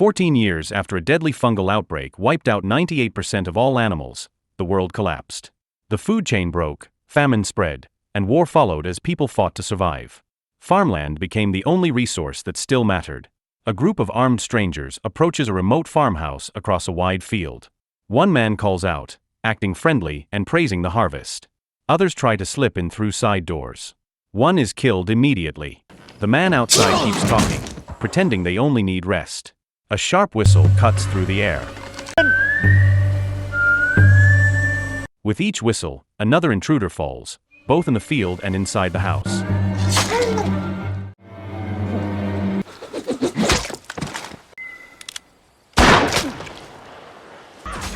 14 years after a deadly fungal outbreak wiped out 98% of all animals, the world collapsed. The food chain broke, famine spread, and war followed as people fought to survive. Farmland became the only resource that still mattered. A group of armed strangers approaches a remote farmhouse across a wide field. One man calls out, acting friendly and praising the harvest. Others try to slip in through side doors. One is killed immediately. The man outside keeps talking, pretending they only need rest. A sharp whistle cuts through the air. With each whistle, another intruder falls, both in the field and inside the house.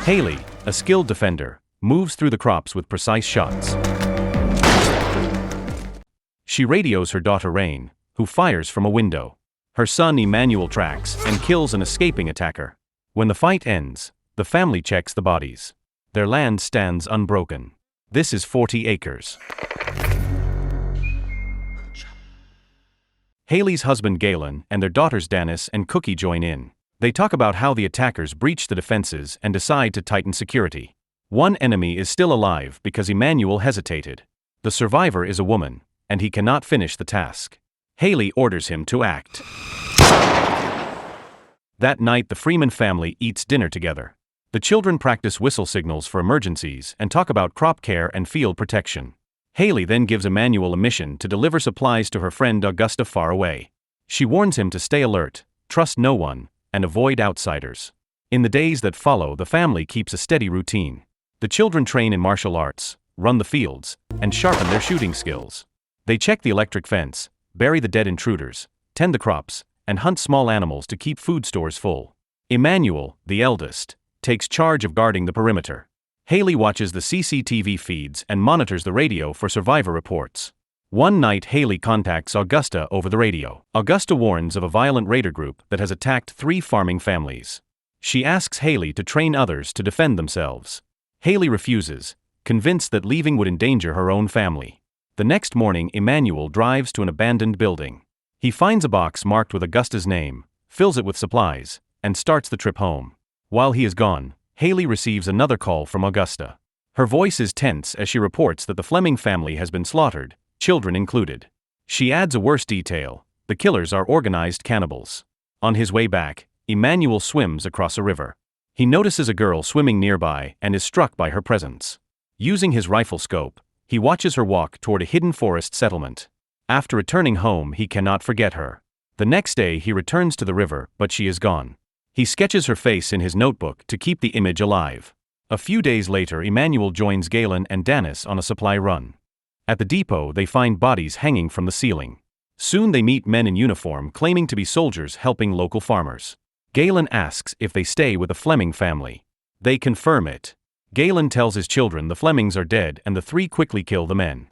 Hailey, a skilled defender, moves through the crops with precise shots. She radios her daughter Rain, who fires from a window. Her son Emmanuel tracks and kills an escaping attacker. When the fight ends, the family checks the bodies. Their land stands unbroken. This is 40 acres. Hailey's husband Galen and their daughters Danis and Cookie join in. They talk about how the attackers breached the defenses and decide to tighten security. One enemy is still alive because Emmanuel hesitated. The survivor is a woman, and he cannot finish the task. Hailey orders him to act. That night the Freeman family eats dinner together. The children practice whistle signals for emergencies and talk about crop care and field protection. Hailey then gives Emmanuel a mission to deliver supplies to her friend Augusta far away. She warns him to stay alert, trust no one, and avoid outsiders. In the days that follow, the family keeps a steady routine. The children train in martial arts, run the fields, and sharpen their shooting skills. They check the electric fence, bury the dead intruders, tend the crops, and hunt small animals to keep food stores full. Emmanuel, the eldest, takes charge of guarding the perimeter. Hailey watches the CCTV feeds and monitors the radio for survivor reports. One night Hailey contacts Augusta over the radio. Augusta warns of a violent raider group that has attacked 3 farming families. She asks Hailey to train others to defend themselves. Hailey refuses, convinced that leaving would endanger her own family. The next morning Emmanuel drives to an abandoned building. He finds a box marked with Augusta's name, fills it with supplies, and starts the trip home. While he is gone, Hailey receives another call from Augusta. Her voice is tense as she reports that the Fleming family has been slaughtered, children included. She adds a worse detail: the killers are organized cannibals. On his way back, Emmanuel swims across a river. He notices a girl swimming nearby and is struck by her presence. Using his rifle scope, he watches her walk toward a hidden forest settlement. After returning home, he cannot forget her. The next day he returns to the river, but she is gone. He sketches her face in his notebook to keep the image alive. A few days later Emmanuel joins Galen and Danis on a supply run. At the depot they find bodies hanging from the ceiling. Soon they meet men in uniform claiming to be soldiers helping local farmers. Galen asks if they stay with the Fleming family. They confirm it. Galen tells his children the Flemings are dead and the 3 quickly kill the men.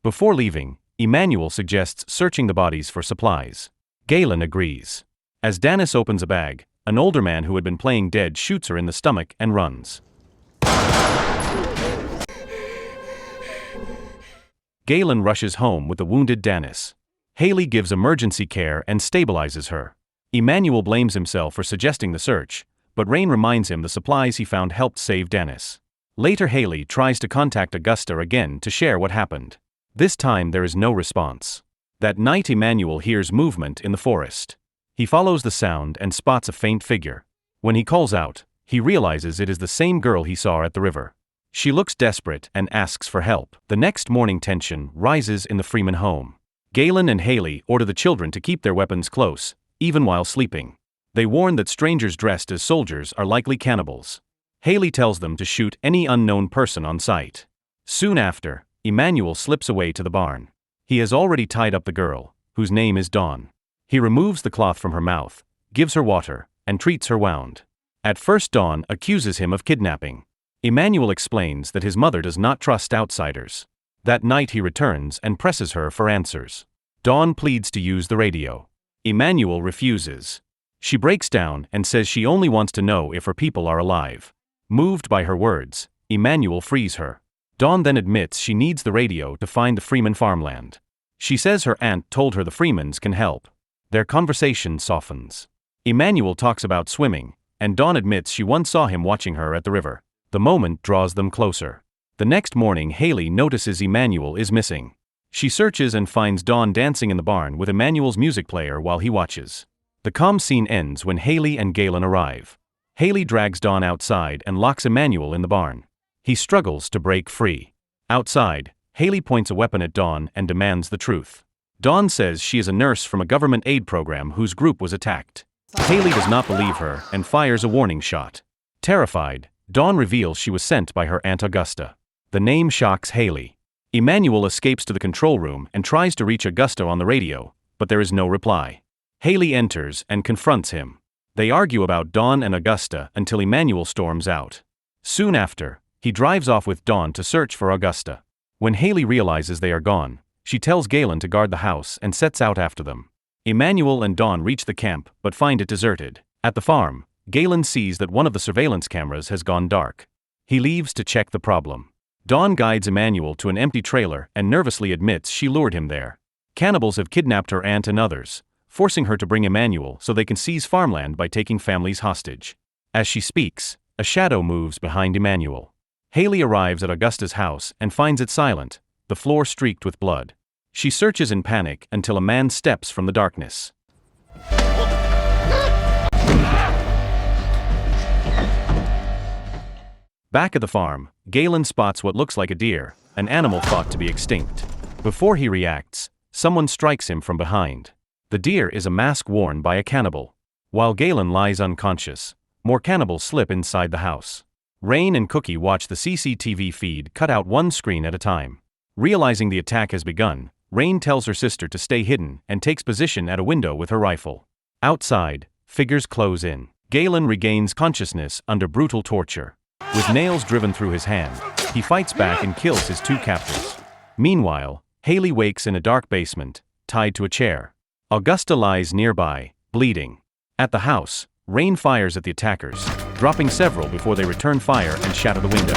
Before leaving, Emmanuel suggests searching the bodies for supplies. Galen agrees. As Danis opens a bag, an older man who had been playing dead shoots her in the stomach and runs. Galen rushes home with the wounded Danis. Hailey gives emergency care and stabilizes her. Emmanuel blames himself for suggesting the search, but Rain reminds him the supplies he found helped save Danis. Later Hailey tries to contact Augusta again to share what happened. This time there is no response. That night Emmanuel hears movement in the forest. He follows the sound and spots a faint figure. When he calls out, he realizes it is the same girl he saw at the river. She looks desperate and asks for help. The next morning tension rises in the Freeman home. Galen and Hailey order the children to keep their weapons close, even while sleeping. They warn that strangers dressed as soldiers are likely cannibals. Hailey tells them to shoot any unknown person on sight. Soon after, Emmanuel slips away to the barn. He has already tied up the girl, whose name is Dawn. He removes the cloth from her mouth, gives her water, and treats her wound. At first Dawn accuses him of kidnapping. Emmanuel explains that his mother does not trust outsiders. That night he returns and presses her for answers. Dawn pleads to use the radio. Emmanuel refuses. She breaks down and says she only wants to know if her people are alive. Moved by her words, Emmanuel frees her. Dawn then admits she needs the radio to find the Freeman farmland. She says her aunt told her the Freemans can help. Their conversation softens. Emmanuel talks about swimming, and Dawn admits she once saw him watching her at the river. The moment draws them closer. The next morning, Hailey notices Emmanuel is missing. She searches and finds Dawn dancing in the barn with Emmanuel's music player while he watches. The calm scene ends when Hailey and Galen arrive. Hailey drags Dawn outside and locks Emmanuel in the barn. He struggles to break free. Outside, Hailey points a weapon at Dawn and demands the truth. Dawn says she is a nurse from a government aid program whose group was attacked. Hailey does not believe her and fires a warning shot. Terrified, Dawn reveals she was sent by her Aunt Augusta. The name shocks Hailey. Emmanuel escapes to the control room and tries to reach Augusta on the radio, but there is no reply. Hailey enters and confronts him. They argue about Dawn and Augusta until Emmanuel storms out. Soon after, he drives off with Dawn to search for Augusta. When Hailey realizes they are gone, she tells Galen to guard the house and sets out after them. Emmanuel and Dawn reach the camp but find it deserted. At the farm, Galen sees that one of the surveillance cameras has gone dark. He leaves to check the problem. Dawn guides Emmanuel to an empty trailer and nervously admits she lured him there. Cannibals have kidnapped her aunt and others, forcing her to bring Emmanuel so they can seize farmland by taking families hostage. As she speaks, a shadow moves behind Emmanuel. Hailey arrives at Augusta's house and finds it silent, the floor streaked with blood. She searches in panic until a man steps from the darkness. Back at the farm, Galen spots what looks like a deer, an animal thought to be extinct. Before he reacts, someone strikes him from behind. The deer is a mask worn by a cannibal. While Galen lies unconscious, more cannibals slip inside the house. Rain and Cookie watch the CCTV feed cut out one screen at a time. Realizing the attack has begun, Rain tells her sister to stay hidden and takes position at a window with her rifle. Outside, figures close in. Galen regains consciousness under brutal torture. With nails driven through his hand, he fights back and kills his two captors. Meanwhile, Hailey wakes in a dark basement, tied to a chair. Augusta lies nearby, bleeding. At the house, Rain fires at the attackers, dropping several before they return fire and shatter the window.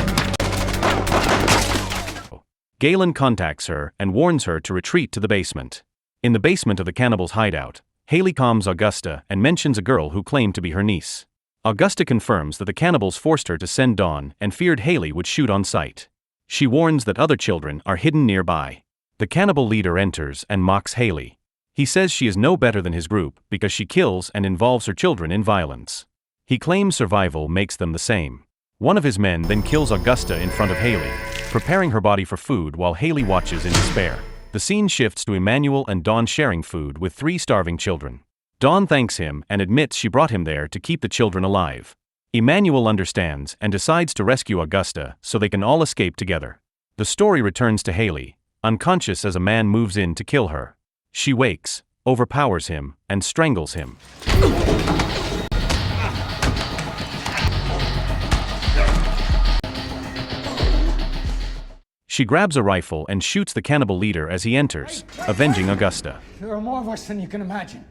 Galen contacts her and warns her to retreat to the basement. In the basement of the cannibal's hideout, Hailey calms Augusta and mentions a girl who claimed to be her niece. Augusta confirms that the cannibals forced her to send Dawn and feared Hailey would shoot on sight. She warns that other children are hidden nearby. The cannibal leader enters and mocks Hailey. He says she is no better than his group because she kills and involves her children in violence. He claims survival makes them the same. One of his men then kills Augusta in front of Hailey, preparing her body for food while Hailey watches in despair. The scene shifts to Emmanuel and Dawn sharing food with 3 starving children. Dawn thanks him and admits she brought him there to keep the children alive. Emmanuel understands and decides to rescue Augusta so they can all escape together. The story returns to Hailey, unconscious as a man moves in to kill her. She wakes, overpowers him, and strangles him. She grabs a rifle and shoots the cannibal leader as he enters, avenging Augusta. There are more of us than you can imagine.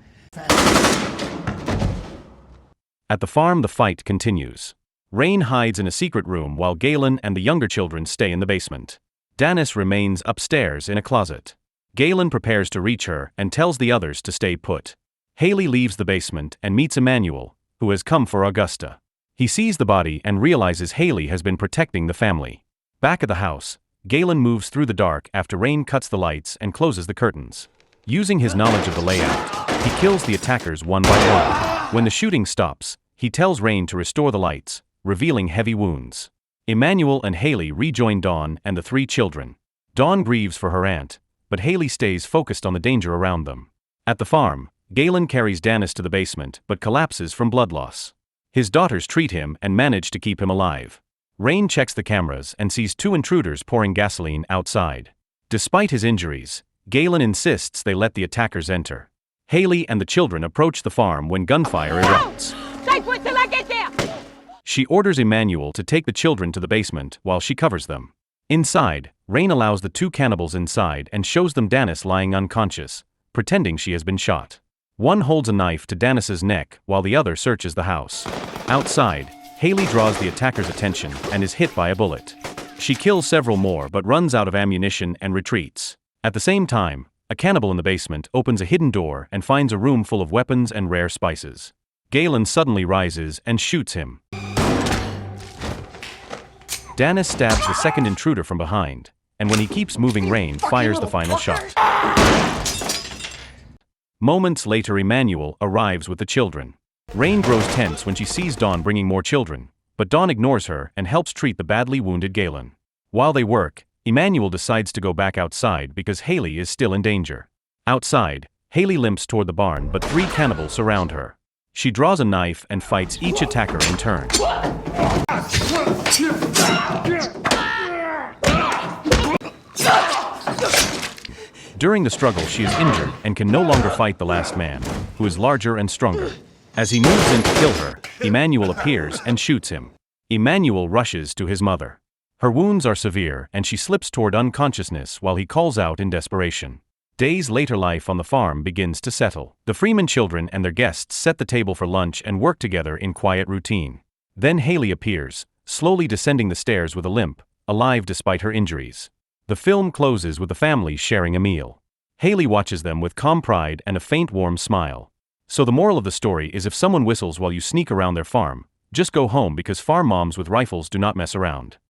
At the farm, the fight continues. Rain hides in a secret room while Galen and the younger children stay in the basement. Danis remains upstairs in a closet. Galen prepares to reach her and tells the others to stay put. Hailey leaves the basement and meets Emmanuel, who has come for Augusta. He sees the body and realizes Hailey has been protecting the family. Back at the house, Galen moves through the dark after Rain cuts the lights and closes the curtains. Using his knowledge of the layout, he kills the attackers one by one. When the shooting stops, he tells Rain to restore the lights, revealing heavy wounds. Emmanuel and Hailey rejoin Dawn and the 3 children. Dawn grieves for her aunt, but Hailey stays focused on the danger around them. At the farm, Galen carries Danis to the basement but collapses from blood loss. His daughters treat him and manage to keep him alive. Rain checks the cameras and sees 2 intruders pouring gasoline outside. Despite his injuries, Galen insists they let the attackers enter. Hailey and the children approach the farm when gunfire erupts. She orders Emmanuel to take the children to the basement while she covers them. Inside, Rain allows the 2 cannibals inside and shows them Danis lying unconscious, pretending she has been shot. One holds a knife to Danis's neck while the other searches the house. Outside, Hailey draws the attacker's attention and is hit by a bullet. She kills several more but runs out of ammunition and retreats. At the same time, A cannibal in the basement opens a hidden door and finds a room full of weapons and rare spices. Galen suddenly rises and shoots him. Dennis stabs the second intruder from behind, and when he keeps moving, Rain fires the final shot. Moments later, Emmanuel arrives with the children. Rain grows tense when she sees Dawn bringing more children, but Dawn ignores her and helps treat the badly wounded Galen. While they work, Emmanuel decides to go back outside because Hailey is still in danger. Outside, Hailey limps toward the barn, but 3 cannibals surround her. She draws a knife and fights each attacker in turn. During the struggle, she is injured and can no longer fight the last man, who is larger and stronger. As he moves in to kill her, Emmanuel appears and shoots him. Emmanuel rushes to his mother. Her wounds are severe and she slips toward unconsciousness while he calls out in desperation. Days later, life on the farm begins to settle. The Freeman children and their guests set the table for lunch and work together in quiet routine. Then Hailey appears, slowly descending the stairs with a limp, alive despite her injuries. The film closes with the family sharing a meal. Hailey watches them with calm pride and a faint warm smile. So the moral of the story is, if someone whistles while you sneak around their farm, just go home, because farm moms with rifles do not mess around.